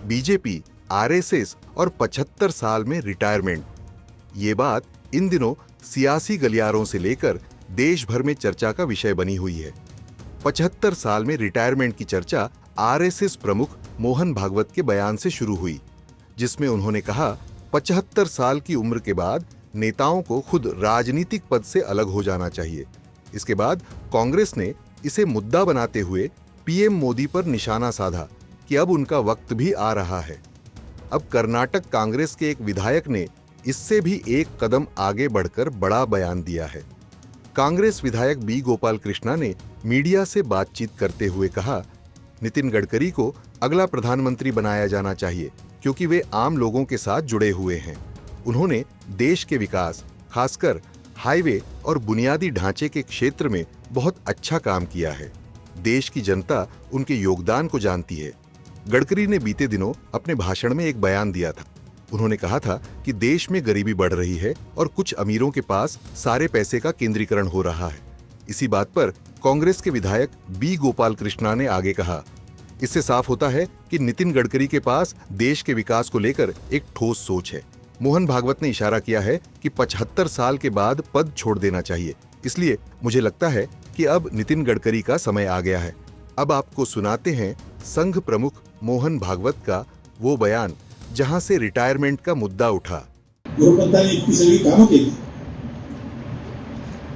BJP, RSS और 75 साल में रिटायरमेंट। ये बात इन दिनों सियासी गलियारों से लेकर देश भर में चर्चा का विषय बनी हुई है। 75 साल में रिटायरमेंट की चर्चा आरएसएस प्रमुख मोहन भागवत के बयान से शुरू हुई, जिसमें उन्होंने कहा 75 साल की उम्र के बाद नेताओं को खुद राजनीतिक पद से अलग हो जाना चाहिए। इसके बाद कांग्रेस ने इसे मुद्दा बनाते हुए पीएम मोदी पर निशाना साधा कि अब उनका वक्त भी आ रहा है। अब कर्नाटक कांग्रेस के एक विधायक ने इससे भी एक कदम आगे बढ़कर बड़ा बयान दिया है। कांग्रेस विधायक बी गोपाल कृष्णा ने मीडिया से बातचीत करते हुए कहा, नितिन गडकरी को अगला प्रधानमंत्री बनाया जाना चाहिए क्योंकि वे आम लोगों के साथ जुड़े हुए हैं। उन्होंने देश के विकास, खासकर हाईवे और बुनियादी ढांचे के क्षेत्र में बहुत अच्छा काम किया है। देश की जनता उनके योगदान को जानती है। गडकरी ने बीते दिनों अपने भाषण में एक बयान दिया था। उन्होंने कहा था कि देश में गरीबी बढ़ रही है और कुछ अमीरों के पास सारे पैसे का केंद्रीकरण हो रहा है। इसी बात पर कांग्रेस के विधायक बी गोपाल कृष्णा ने आगे कहा, इससे साफ होता है कि नितिन गडकरी के पास देश के विकास को लेकर एक ठोस सोच है। मोहन भागवत ने इशारा किया है कि 75 साल के बाद पद छोड़ देना चाहिए। इसलिए मुझे लगता है कि अब नितिन गडकरी का समय आ गया है। अब आपको सुनाते हैं संघ प्रमुख मोहन भागवत का वो बयान जहां से रिटायरमेंट का मुद्दा उठा। गृहपंथाने इतकी सगळी कामं केली,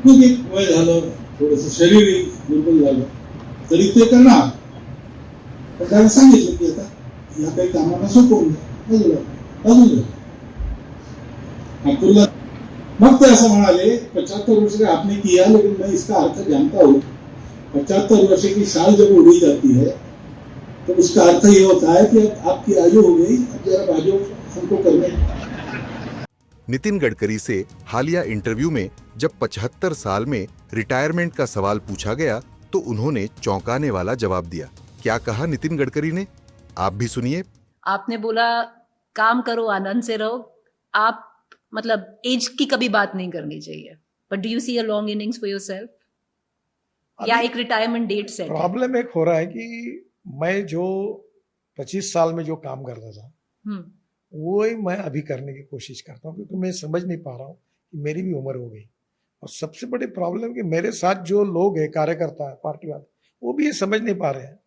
मग एक वय झालं, थोडंसं शरीर दुर्बल झालं तरी ते करणार। पण त्याला सांगितलं की आता या काही कामांना सोपवून द्या, अजून नागपूरला मग ते असं म्हणाले 75 वर्ष का आपने किया, लेकिन मैं इसका अर्थ जानता हूँ। 75 वर्ष की साल जब उड़ी जाती है तो उसका अर्थ ये होता है कि अब आपकी आयु हो गई, अब जरा बाजू हमको करने। नितिन गडकरी से हालिया इंटरव्यू में जब 75 साल में रिटायरमेंट का सवाल पूछा गया तो उन्होंने चौंकाने वाला जवाब दिया। क्या कहा नितिन गडकरी ने, आप भी सुनिए। आपने बोला काम करो, आनंद से रहो, आप मतलब एज की कभी बात नहीं करनी चाहिए, but do you see a long innings for yourself, या एक रिटायरमेंट डेट सेट? प्रॉब्लम एक हो रहा है कि मैं जो 25 साल में जो काम करता था वो ही मैं अभी करने की कोशिश करता हूँ, क्योंकि मैं समझ नहीं पा रहा हूँ कि मेरी भी उम्र हो गई। और सबसे बड़ी प्रॉब्लम कि मेरे साथ जो लोग हैं, कार्यकर्ता है, पार्टी वाले, वो भी ये समझ नहीं पा रहे हैं।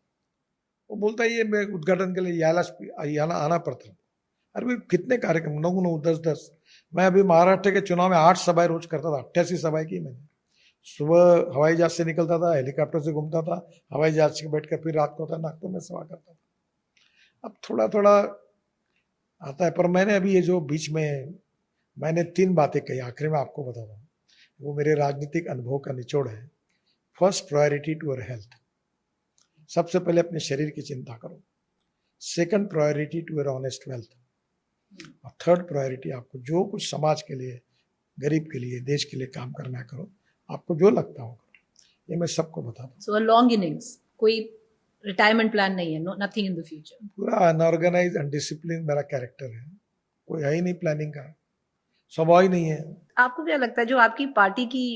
वो बोलता है ये मैं उद्घाटन के लिए आना पड़ता है। अरे भाई कितने कार्यक्रम, 9 10 मैं अभी महाराष्ट्र के चुनाव में 8 सभाएं रोज करता था, 88 सभाएं की मैंने। सुबह हवाई जहाज से निकलता था, हेलीकॉप्टर से घूमता था, हवाई जहाज से बैठकर फिर रात को होता नागपुर में सभा करता था। अब थोड़ा थोड़ा आता है, पर मैंने अभी ये जो बीच में मैंने 3 बातें कही, आखिर में आपको बता दूं, वो मेरे राजनीतिक अनुभव का निचोड़ है। First priority to your health, सबसे पहले अपने शरीर की चिंता करो। Second priority to your honest wealth, और थर्ड प्रायोरिटी आपको जो कुछ समाज के लिए, गरीब के लिए, देश के लिए काम करना करो, आपको जो लगता हो करो। ये मैं सबको बताता हूँ। सो लॉन्ग इनिंग्स, कोई रिटायरमेंट प्लान नहीं है, no nothing in the future. पूरा अनऑर्गेनाइज, अनडिसिप्लिन मेरा कैरेक्टर है, कोई है ही नहीं प्लानिंग का, स्वभाव ही नहीं है। आपको क्या लगता है जो आपकी पार्टी की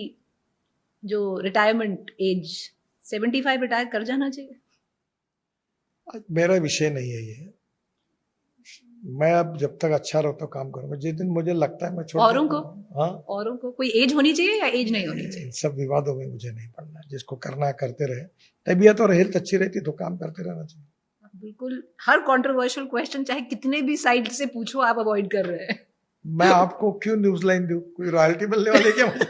जो रिटायरमेंट एज 75 रिटायर कर जाना चाहिए? मेरा विषय नहीं है ये। मैं अब जब तक अच्छा रहता काम करूंगा, जिस दिन मुझे लगता है मैं छोड़ औरों को, हाँ, औरों को कोई एज होनी चाहिए या एज नहीं होनी चाहिए? इन सब विवादों में मुझे नहीं पड़ना। जिसको करना है करते रहे, तबीयत और हेल्थ अच्छी रहती तो काम करते रहना चाहिए। बिल्कुल, हर कंट्रोवर्शियल क्वेश्चन चाहे कितने भी साइड से पूछो, आप अवॉइड कर रहे हैं। मैं आपको क्यों न्यूज लाइन दूं? कोई रॉयल्टी मिलने वाली क्या मुझे?